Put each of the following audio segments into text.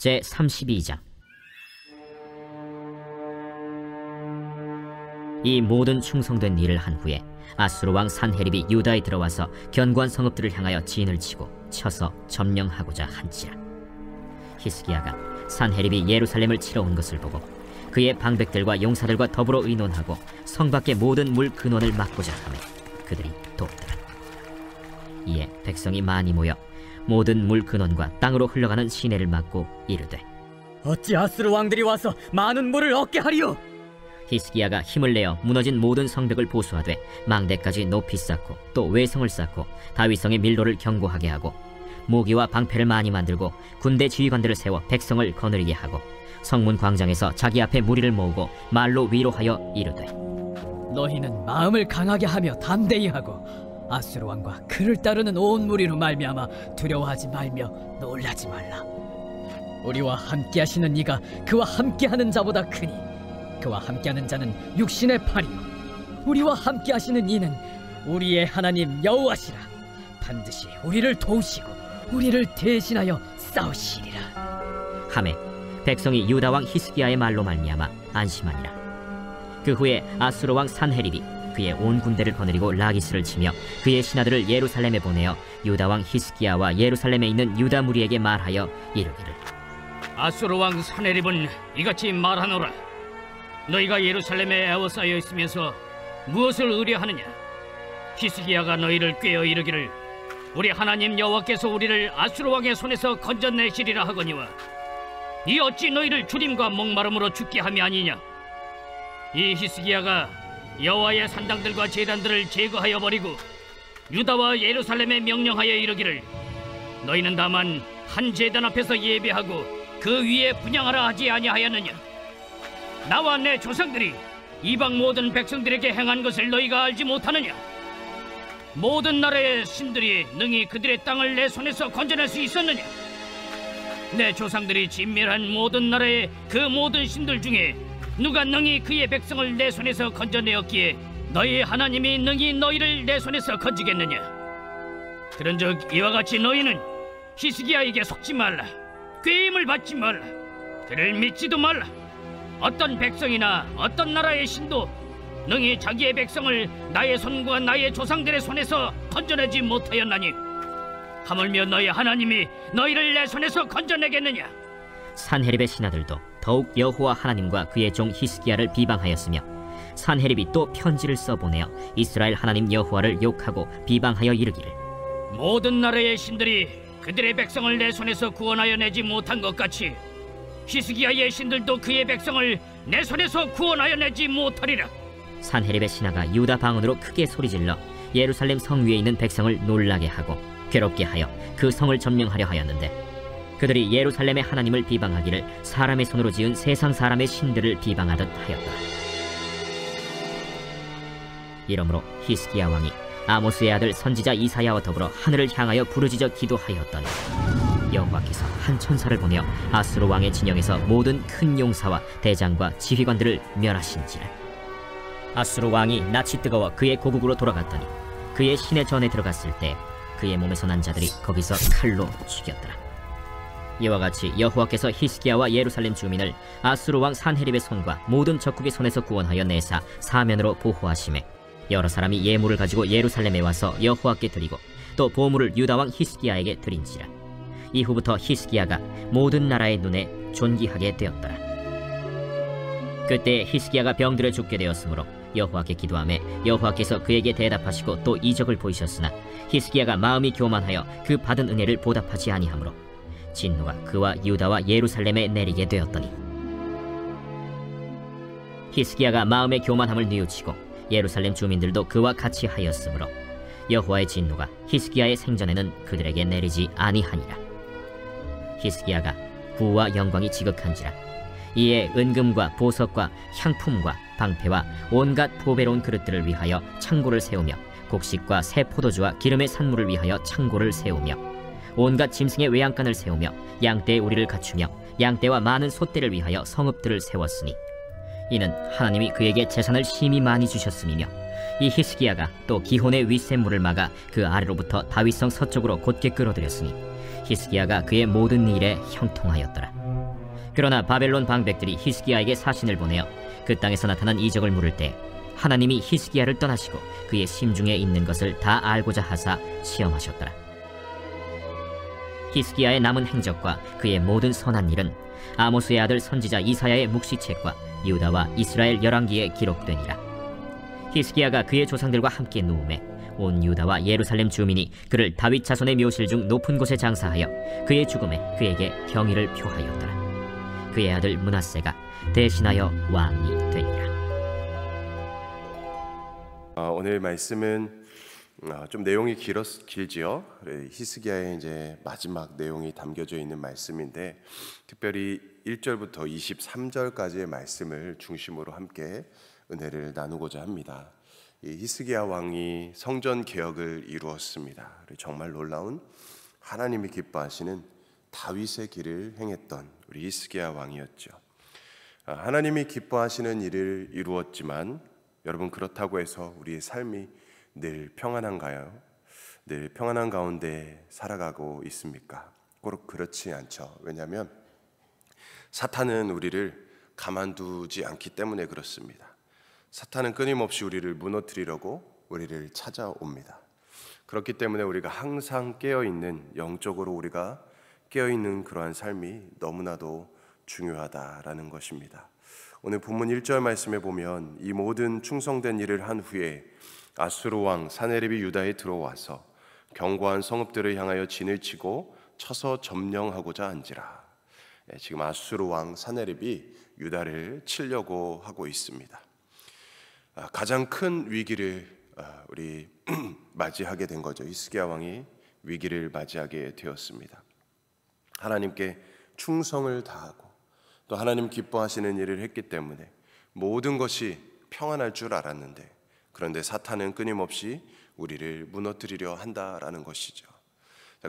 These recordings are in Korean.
제32장. 이 모든 충성된 일을 한 후에 아수르 왕 산헤립이 유다에 들어와서 견고한 성읍들을 향하여 진을 치고 쳐서 점령하고자 한지라. 히스기야가 산헤립이 예루살렘을 치러 온 것을 보고 그의 방백들과 용사들과 더불어 의논하고 성 밖의 모든 물 근원을 막고자 하매 그들이 돕더라. 이에 백성이 많이 모여 모든 물 근원과 땅으로 흘러가는 시내를 막고 이르되, 어찌 아수르 왕들이 와서 많은 물을 얻게 하리요? 히스기야가 힘을 내어 무너진 모든 성벽을 보수하되 망대까지 높이 쌓고 또 외성을 쌓고 다윗성의 밀로를 견고하게 하고 모기와 방패를 많이 만들고 군대 지휘관들을 세워 백성을 거느리게 하고 성문 광장에서 자기 앞에 무리를 모으고 말로 위로하여 이르되, 너희는 마음을 강하게 하며 담대히 하고 아수르 왕과 그를 따르는 온 무리로 말미암아 두려워하지 말며 놀라지 말라. 우리와 함께하시는 이가 그와 함께하는 자보다 크니 그와 함께하는 자는 육신의 팔이요 우리와 함께하시는 이는 우리의 하나님 여호와시라. 반드시 우리를 도우시고 우리를 대신하여 싸우시리라 하매 백성이 유다 왕 히스기야의 말로 말미암아 안심하니라. 그 후에 아수르 왕 산헤립이 그의 온 군대를 거느리고 라기스를 치며 그의 신하들을 예루살렘에 보내어 유다 왕 히스기야와 예루살렘에 있는 유다 무리에게 말하여 이르기를, 아수르 왕 산헤립은 이같이 말하노라. 너희가 예루살렘에 에워싸여 있으면서 무엇을 의뢰하느냐? 히스기야가 너희를 꾀어 이르기를 우리 하나님 여호와께서 우리를 아수르 왕의 손에서 건져내시리라 하거니와 이 어찌 너희를 주림과 목마름으로 죽게 함이 아니냐? 이 히스기야가 여호와의 산당들과 제단들을 제거하여 버리고 유다와 예루살렘에 명령하여 이르기를 너희는 다만 한 제단 앞에서 예배하고 그 위에 분향하라 하지 아니하였느냐? 나와 내 조상들이 이방 모든 백성들에게 행한 것을 너희가 알지 못하느냐? 모든 나라의 신들이 능히 그들의 땅을 내 손에서 건져낼 수 있었느냐? 내 조상들이 진멸한 모든 나라의 그 모든 신들 중에 누가 능히 그의 백성을 내 손에서 건져내었기에 너희 하나님이 능히 너희를 내 손에서 건지겠느냐? 그런즉 이와 같이 너희는 히스기야에게 속지 말라. 꾀임을 받지 말라. 그를 믿지도 말라. 어떤 백성이나 어떤 나라의 신도 능히 자기의 백성을 나의 손과 나의 조상들의 손에서 건져내지 못하였나니 하물며 너희 하나님이 너희를 내 손에서 건져내겠느냐? 산헤립의 신하들도 더욱 여호와 하나님과 그의 종 히스기야를 비방하였으며 산헤립이 또 편지를 써보내어 이스라엘 하나님 여호와를 욕하고 비방하여 이르기를, 모든 나라의 신들이 그들의 백성을 내 손에서 구원하여 내지 못한 것 같이 히스기야의 신들도 그의 백성을 내 손에서 구원하여 내지 못하리라. 산헤립의 신하가 유다 방언으로 크게 소리질러 예루살렘 성 위에 있는 백성을 놀라게 하고 괴롭게 하여 그 성을 점령하려 하였는데 그들이 예루살렘의 하나님을 비방하기를 사람의 손으로 지은 세상 사람의 신들을 비방하듯 하였다. 이러므로 히스기야 왕이 아모스의 아들 선지자 이사야와 더불어 하늘을 향하여 부르짖어 기도하였더니 여호와께서 한 천사를 보내어 아수르 왕의 진영에서 모든 큰 용사와 대장과 지휘관들을 멸하신지라. 아수르 왕이 낯이 뜨거워 그의 고국으로 돌아갔더니 그의 시내 전에 들어갔을 때 그의 몸에서 난 자들이 거기서 칼로 죽였더라. 이와 같이 여호와께서 히스기야와 예루살렘 주민을 아수르 왕 산헤립의 손과 모든 적국의 손에서 구원하여 내사 사면으로 보호하시매 여러 사람이 예물을 가지고 예루살렘에 와서 여호와께 드리고 또 보물을 유다 왕 히스기야에게 드린지라. 이후부터 히스기야가 모든 나라의 눈에 존귀하게 되었더라. 그때 히스기야가 병들어 죽게 되었으므로 여호와께 기도하매 여호와께서 그에게 대답하시고 또 이적을 보이셨으나 히스기야가 마음이 교만하여 그 받은 은혜를 보답하지 아니하므로 진노가 그와 유다와 예루살렘에 내리게 되었더니 히스기야가 마음의 교만함을 뉘우치고 예루살렘 주민들도 그와 같이 하였으므로 여호와의 진노가 히스기야의 생전에는 그들에게 내리지 아니하니라. 히스기야가 부와 영광이 지극한지라. 이에 은금과 보석과 향품과 방패와 온갖 보배로운 그릇들을 위하여 창고를 세우며 곡식과 새 포도주와 기름의 산물을 위하여 창고를 세우며 온갖 짐승의 외양간을 세우며 양떼의 우리를 갖추며 양떼와 많은 솥대를 위하여 성읍들을 세웠으니 이는 하나님이 그에게 재산을 심히 많이 주셨음이며 이 히스기야가 또 기혼의 윗샘물을 막아 그 아래로부터 다윗성 서쪽으로 곧게 끌어들였으니 히스기야가 그의 모든 일에 형통하였더라. 그러나 바벨론 방백들이 히스기야에게 사신을 보내어 그 땅에서 나타난 이적을 물을 때 하나님이 히스기야를 떠나시고 그의 심중에 있는 것을 다 알고자 하사 시험하셨더라. 히스기야의 남은 행적과 그의 모든 선한 일은 아모스의 아들 선지자 이사야의 묵시책과 유다와 이스라엘 열왕기에 기록되니라. 히스기야가 그의 조상들과 함께 누움에 온 유다와 예루살렘 주민이 그를 다윗 자손의 묘실 중 높은 곳에 장사하여 그의 죽음에 그에게 경의를 표하였더라. 그의 아들 므낫세가 대신하여 왕이 되니라. 오늘 말씀은 좀 내용이 길지요. 히스기야의 이제 마지막 내용이 담겨져 있는 말씀인데, 특별히 1절부터 23절까지의 말씀을 중심으로 함께 은혜를 나누고자 합니다. 이 히스기야 왕이 성전 개혁을 이루었습니다. 정말 놀라운 하나님이 기뻐하시는 다윗의 길을 행했던 우리 히스기야 왕이었죠. 하나님이 기뻐하시는 일을 이루었지만 여러분, 그렇다고 해서 우리의 삶이 늘 평안한가요? 늘 평안한 가운데 살아가고 있습니까? 꼭 그렇지 않죠. 왜냐하면 사탄은 우리를 가만두지 않기 때문에 그렇습니다. 사탄은 끊임없이 우리를 무너뜨리려고 우리를 찾아옵니다. 그렇기 때문에 우리가 항상 깨어있는, 영적으로 우리가 깨어있는 그러한 삶이 너무나도 중요하다라는 것입니다. 오늘 본문 1절 말씀에 보면 이 모든 충성된 일을 한 후에 아수르 왕 사네립이 유다에 들어와서 견고한 성읍들을 향하여 진을 치고 쳐서 점령하고자 한지라. 지금 아수르 왕 사네립이 유다를 치려고 하고 있습니다. 가장 큰 위기를 우리 맞이하게 된 거죠. 히스기야 왕이 위기를 맞이하게 되었습니다. 하나님께 충성을 다하고 또 하나님 기뻐하시는 일을 했기 때문에 모든 것이 평안할 줄 알았는데, 그런데 사탄은 끊임없이 우리를 무너뜨리려 한다라는 것이죠.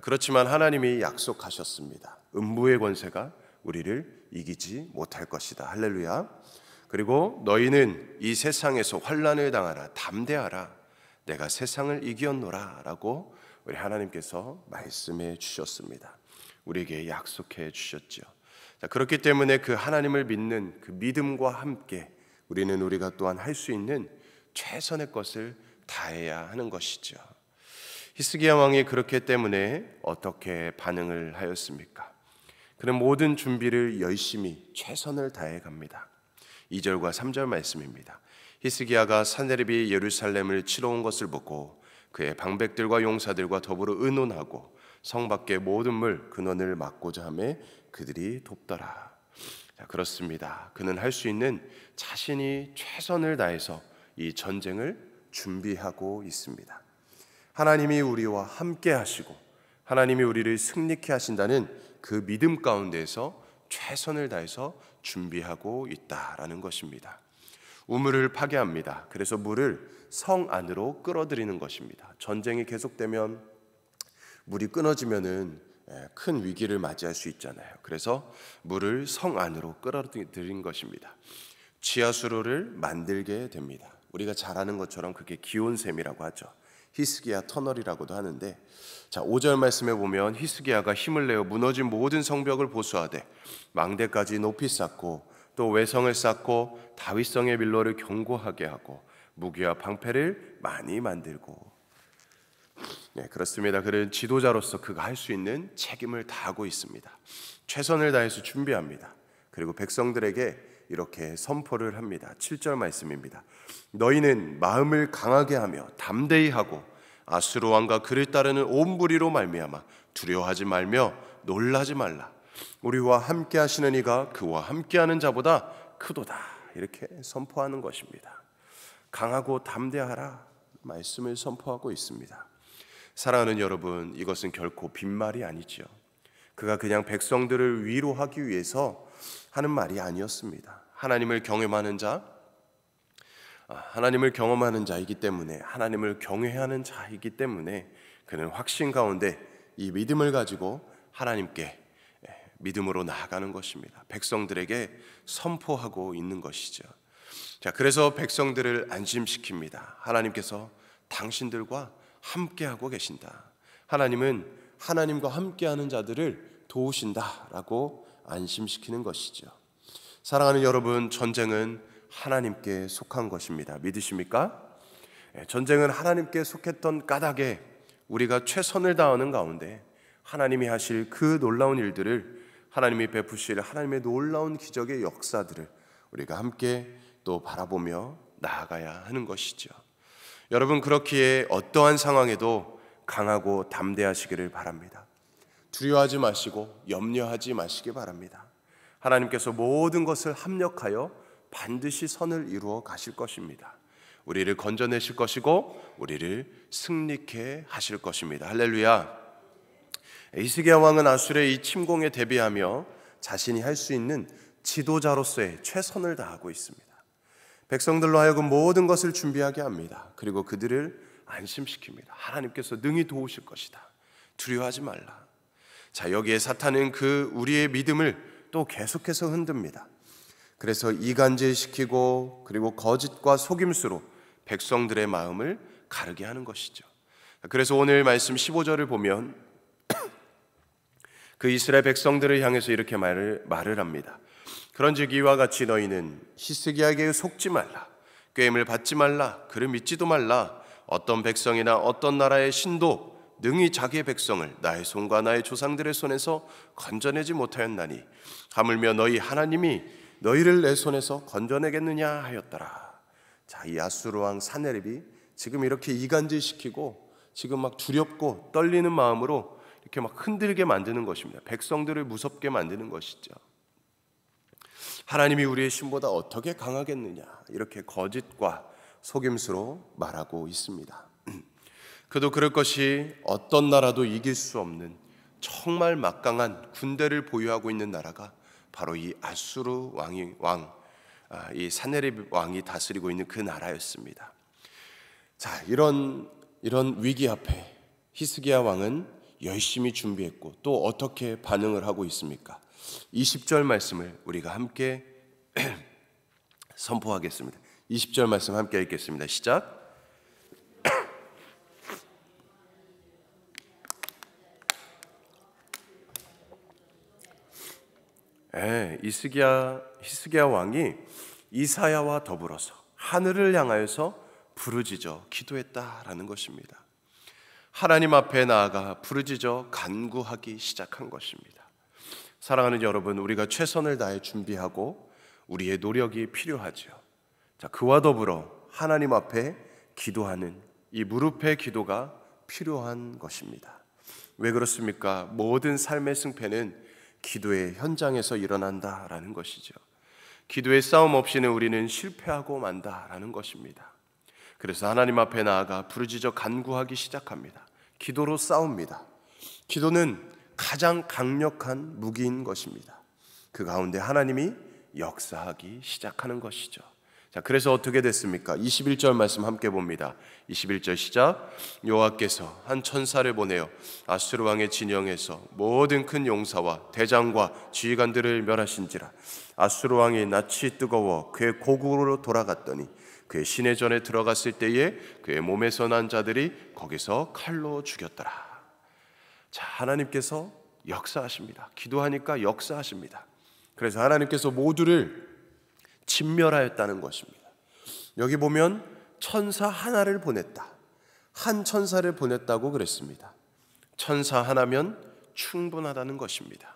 그렇지만 하나님이 약속하셨습니다. 음부의 권세가 우리를 이기지 못할 것이다. 할렐루야. 그리고 너희는 이 세상에서 환난을 당하라, 담대하라, 내가 세상을 이겼노라 라고 우리 하나님께서 말씀해 주셨습니다. 우리에게 약속해 주셨죠. 그렇기 때문에 그 하나님을 믿는 그 믿음과 함께 우리는 우리가 또한 할 수 있는 최선의 것을 다해야 하는 것이죠. 히스기야 왕이 그렇기 때문에 어떻게 반응을 하였습니까? 그는 모든 준비를 열심히 최선을 다해 갑니다. 2절과 3절 말씀입니다. 히스기야가 사네립이 예루살렘을 치러 온 것을 보고 그의 방백들과 용사들과 더불어 의논하고 성 밖의 모든 물 근원을 막고자 하며 그들이 돕더라. 그렇습니다. 그는 할 수 있는 자신이 최선을 다해서 이 전쟁을 준비하고 있습니다. 하나님이 우리와 함께 하시고 하나님이 우리를 승리케 하신다는 그 믿음 가운데에서 최선을 다해서 준비하고 있다라는 것입니다. 우물을 파괴합니다. 그래서 물을 성 안으로 끌어들이는 것입니다. 전쟁이 계속되면 물이 끊어지면은 큰 위기를 맞이할 수 있잖아요. 그래서 물을 성 안으로 끌어들인 것입니다. 지하수로를 만들게 됩니다. 우리가 잘 아는 것처럼 그게 기온샘이라고 하죠. 히스기야 터널이라고도 하는데, 자 5절 말씀에 보면 히스기야가 힘을 내어 무너진 모든 성벽을 보수하되 망대까지 높이 쌓고 또 외성을 쌓고 다윗성의 밀로를 견고하게 하고 무기와 방패를 많이 만들고. 네, 그렇습니다. 그는 지도자로서 그가 할 수 있는 책임을 다하고 있습니다. 최선을 다해서 준비합니다. 그리고 백성들에게 이렇게 선포를 합니다. 7절 말씀입니다. 너희는 마음을 강하게 하며 담대히 하고 아수르 왕과 그를 따르는 온 무리로 말미암아 두려워하지 말며 놀라지 말라. 우리와 함께 하시는 이가 그와 함께하는 자보다 크도다. 이렇게 선포하는 것입니다. 강하고 담대하라 말씀을 선포하고 있습니다. 사랑하는 여러분, 이것은 결코 빈말이 아니지요. 그가 그냥 백성들을 위로하기 위해서 하는 말이 아니었습니다. 하나님을 경험하는 자이기 때문에, 하나님을 경외하는 자이기 때문에 그는 확신 가운데 이 믿음을 가지고 하나님께 믿음으로 나아가는 것입니다. 백성들에게 선포하고 있는 것이죠. 자, 그래서 백성들을 안심시킵니다. 하나님께서 당신들과 함께하고 계신다. 하나님은 하나님과 함께하는 자들을 도우신다라고 안심시키는 것이죠. 사랑하는 여러분, 전쟁은 하나님께 속한 것입니다. 믿으십니까? 전쟁은 하나님께 속했던 까닭에 우리가 최선을 다하는 가운데 하나님이 하실 그 놀라운 일들을, 하나님이 베푸실 하나님의 놀라운 기적의 역사들을 우리가 함께 또 바라보며 나아가야 하는 것이죠. 여러분, 그렇기에 어떠한 상황에도 강하고 담대하시기를 바랍니다. 두려워하지 마시고 염려하지 마시기 바랍니다. 하나님께서 모든 것을 합력하여 반드시 선을 이루어 가실 것입니다. 우리를 건져내실 것이고 우리를 승리케 하실 것입니다. 할렐루야. 히스기야 왕은 아수르의 이 침공에 대비하며 자신이 할 수 있는 지도자로서의 최선을 다하고 있습니다. 백성들로 하여금 모든 것을 준비하게 합니다. 그리고 그들을 안심시킵니다. 하나님께서 능히 도우실 것이다. 두려워하지 말라. 자, 여기에 사탄은 그 우리의 믿음을 또 계속해서 흔듭니다. 그래서 이간질시키고 그리고 거짓과 속임수로 백성들의 마음을 가르게 하는 것이죠. 그래서 오늘 말씀 15절을 보면 그 이스라엘 백성들을 향해서 이렇게 말을 합니다. 그런즉 이와 같이 너희는 히스기야에게 속지 말라. 꾀임을 받지 말라. 그를 믿지도 말라. 어떤 백성이나 어떤 나라의 신도 능히 자기의 백성을 나의 손과 나의 조상들의 손에서 건져내지 못하였나니 하물며 너희 하나님이 너희를 내 손에서 건져내겠느냐 하였더라. 자, 이 아수르 왕 사네립이 지금 이렇게 이간질시키고 지금 막 두렵고 떨리는 마음으로 이렇게 막 흔들게 만드는 것입니다. 백성들을 무섭게 만드는 것이죠. 하나님이 우리의 신보다 어떻게 강하겠느냐, 이렇게 거짓과 속임수로 말하고 있습니다. 그도 그럴 것이 어떤 나라도 이길 수 없는 정말 막강한 군대를 보유하고 있는 나라가 바로 이 아수르 이 사네립 왕이 다스리고 있는 그 나라였습니다. 자, 이런 위기 앞에 히스기야 왕은 열심히 준비했고 또 어떻게 반응을 하고 있습니까? 20절 말씀을 우리가 함께 선포하겠습니다. 20절 말씀 함께 읽겠습니다. 시작. 히스기야 왕이 이사야와 더불어서 하늘을 향하여서 부르짖어 기도했다라는 것입니다. 하나님 앞에 나아가 부르짖어 간구하기 시작한 것입니다. 사랑하는 여러분, 우리가 최선을 다해 준비하고 우리의 노력이 필요하죠. 자, 그와 더불어 하나님 앞에 기도하는 이 무릎의 기도가 필요한 것입니다. 왜 그렇습니까? 모든 삶의 승패는 기도의 현장에서 일어난다라는 것이죠. 기도의 싸움 없이는 우리는 실패하고 만다라는 것입니다. 그래서 하나님 앞에 나아가 부르짖어 간구하기 시작합니다. 기도로 싸웁니다. 기도는 가장 강력한 무기인 것입니다. 그 가운데 하나님이 역사하기 시작하는 것이죠. 자, 그래서 어떻게 됐습니까? 21절 말씀 함께 봅니다. 21절 시작. 여호와께서 한 천사를 보내어 아수르 왕의 진영에서 모든 큰 용사와 대장과 지휘관들을 멸하신지라. 아수르 왕이 낯이 뜨거워 그의 고국으로 돌아갔더니 그의 시내전에 들어갔을 때에 그의 몸에서 난 자들이 거기서 칼로 죽였더라. 자, 하나님께서 역사하십니다. 기도하니까 역사하십니다. 그래서 하나님께서 모두를 진멸하였다는 것입니다. 여기 보면 천사 하나를 보냈다. 한 천사를 보냈다고 그랬습니다. 천사 하나면 충분하다는 것입니다.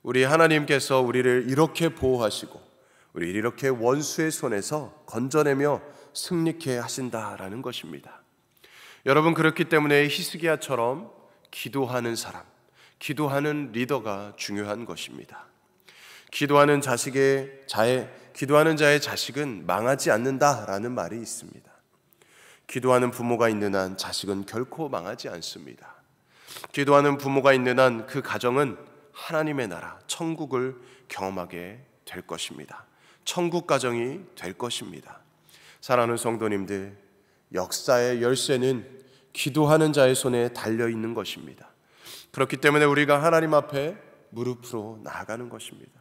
우리 하나님께서 우리를 이렇게 보호하시고 우리를 이렇게 원수의 손에서 건져내며 승리케 하신다라는 것입니다. 여러분, 그렇기 때문에 히스기야처럼 기도하는 사람, 기도하는 리더가 중요한 것입니다. 기도하는 자의 자식은 망하지 않는다라는 말이 있습니다. 기도하는 부모가 있는 한 자식은 결코 망하지 않습니다. 기도하는 부모가 있는 한 그 가정은 하나님의 나라, 천국을 경험하게 될 것입니다. 천국 가정이 될 것입니다. 사랑하는 성도님들, 역사의 열쇠는 기도하는 자의 손에 달려 있는 것입니다. 그렇기 때문에 우리가 하나님 앞에 무릎으로 나아가는 것입니다.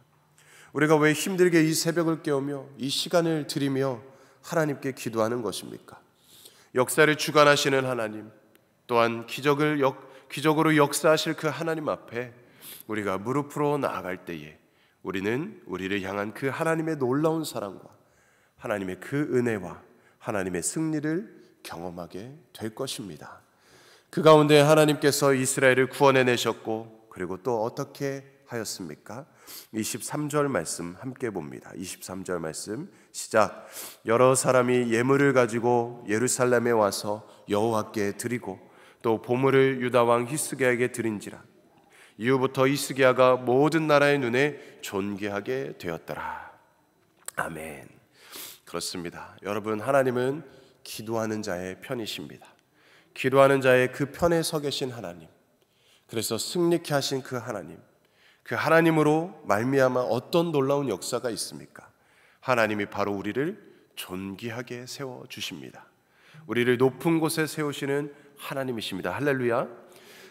우리가 왜 힘들게 이 새벽을 깨우며 이 시간을 들이며 하나님께 기도하는 것입니까? 역사를 주관하시는 하나님, 또한 기적을 기적으로 역사하실 그 하나님 앞에 우리가 무릎으로 나아갈 때에 우리는 우리를 향한 그 하나님의 놀라운 사랑과 하나님의 그 은혜와 하나님의 승리를 경험하게 될 것입니다. 그 가운데 하나님께서 이스라엘을 구원해내셨고 그리고 또 어떻게 하였습니까? 23절 말씀 함께 봅니다. 23절 말씀 시작. 여러 사람이 예물을 가지고 예루살렘에 와서 여호와께 드리고 또 보물을 유다 왕 히스기야에게 드린지라. 이후부터 히스기야가 모든 나라의 눈에 존귀하게 되었더라. 아멘. 그렇습니다. 여러분, 하나님은 기도하는 자의 편이십니다. 기도하는 자의 그 편에 서 계신 하나님, 그래서 승리케 하신 그 하나님, 그 하나님으로 말미암아 어떤 놀라운 역사가 있습니까? 하나님이 바로 우리를 존귀하게 세워주십니다. 우리를 높은 곳에 세우시는 하나님이십니다. 할렐루야.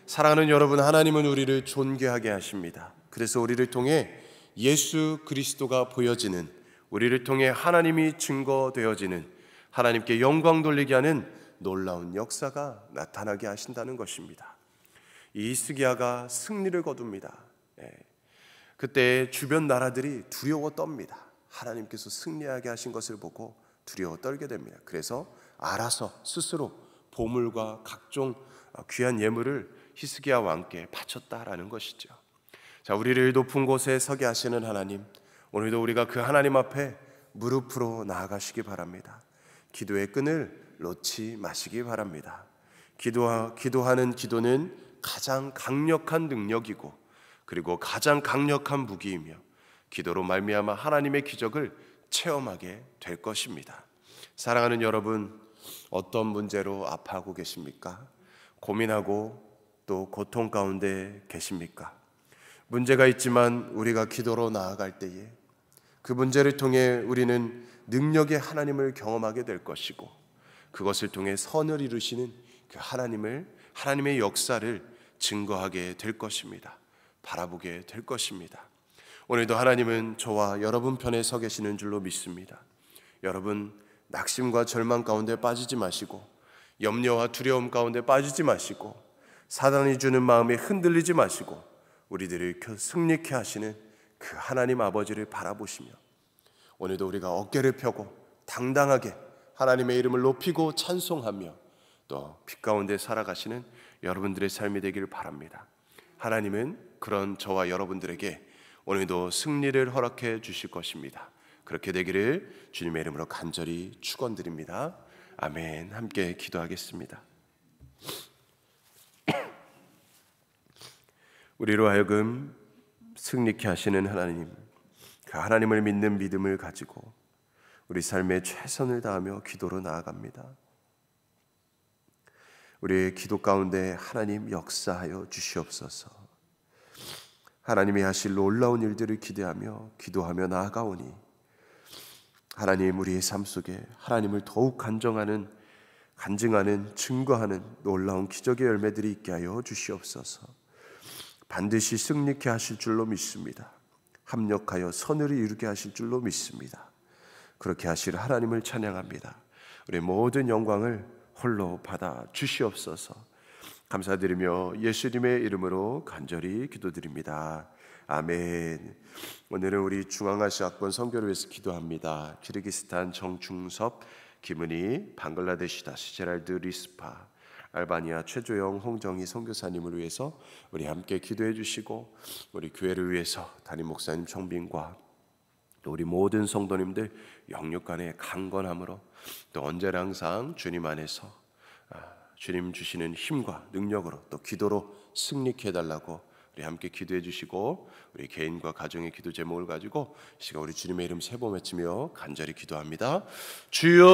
사랑하는 여러분, 하나님은 우리를 존귀하게 하십니다. 그래서 우리를 통해 예수 그리스도가 보여지는, 우리를 통해 하나님이 증거되어지는, 하나님께 영광 돌리게 하는 놀라운 역사가 나타나게 하신다는 것입니다. 이 히스기야가 승리를 거둡니다. 그때 주변 나라들이 두려워 떱니다. 하나님께서 승리하게 하신 것을 보고 두려워 떨게 됩니다. 그래서 알아서 스스로 보물과 각종 귀한 예물을 히스기야 왕께 바쳤다라는 것이죠. 자, 우리를 높은 곳에 서게 하시는 하나님, 오늘도 우리가 그 하나님 앞에 무릎으로 나아가시기 바랍니다. 기도의 끈을 놓지 마시기 바랍니다. 기도하는 기도는 가장 강력한 능력이고 그리고 가장 강력한 무기이며 기도로 말미암아 하나님의 기적을 체험하게 될 것입니다. 사랑하는 여러분, 어떤 문제로 아파하고 계십니까? 고민하고 또 고통 가운데 계십니까? 문제가 있지만 우리가 기도로 나아갈 때에 그 문제를 통해 우리는 능력의 하나님을 경험하게 될 것이고 그것을 통해 선을 이루시는 그 하나님의 역사를 증거하게 될 것입니다. 바라보게 될 것입니다. 오늘도 하나님은 저와 여러분 편에 서 계시는 줄로 믿습니다. 여러분, 낙심과 절망 가운데 빠지지 마시고 염려와 두려움 가운데 빠지지 마시고 사단이 주는 마음에 흔들리지 마시고 우리들을 승리케 하시는 그 하나님 아버지를 바라보시며 오늘도 우리가 어깨를 펴고 당당하게 하나님의 이름을 높이고 찬송하며 또 빛 가운데 살아가시는 여러분들의 삶이 되기를 바랍니다. 하나님은 그런 저와 여러분들에게 오늘도 승리를 허락해 주실 것입니다. 그렇게 되기를 주님의 이름으로 간절히 축원드립니다. 아멘. 함께 기도하겠습니다. 우리로 하여금 승리케 하시는 하나님, 그 하나님을 믿는 믿음을 가지고 우리 삶에 최선을 다하며 기도로 나아갑니다. 우리의 기도 가운데 하나님 역사하여 주시옵소서. 하나님이 하실 놀라운 일들을 기대하며 기도하며 나아가오니 하나님, 우리의 삶 속에 하나님을 더욱 간증하는 증거하는 놀라운 기적의 열매들이 있게 하여 주시옵소서. 반드시 승리케 하실 줄로 믿습니다. 합력하여 선을 이루게 하실 줄로 믿습니다. 그렇게 하실 하나님을 찬양합니다. 우리 모든 영광을 홀로 받아 주시옵소서. 감사드리며 예수님의 이름으로 간절히 기도드립니다. 아멘. 오늘은 우리 중앙아시아권 선교를 위해서 기도합니다. 키르기스탄 정중섭, 김은희, 방글라데시 다시제랄드 리스파, 알바니아 최조영, 홍정희 선교사님을 위해서 우리 함께 기도해 주시고 우리 교회를 위해서 담임 목사님 청빈과 또 우리 모든 성도님들 영육간의 강건함으로 또 언제나 항상 주님 안에서 주님 주시는 힘과 능력으로 또 기도로 승리케 해달라고 우리 함께 기도해 주시고 우리 개인과 가정의 기도 제목을 가지고 시간 우리 주님의 이름 세 번 외치며 간절히 기도합니다. 주여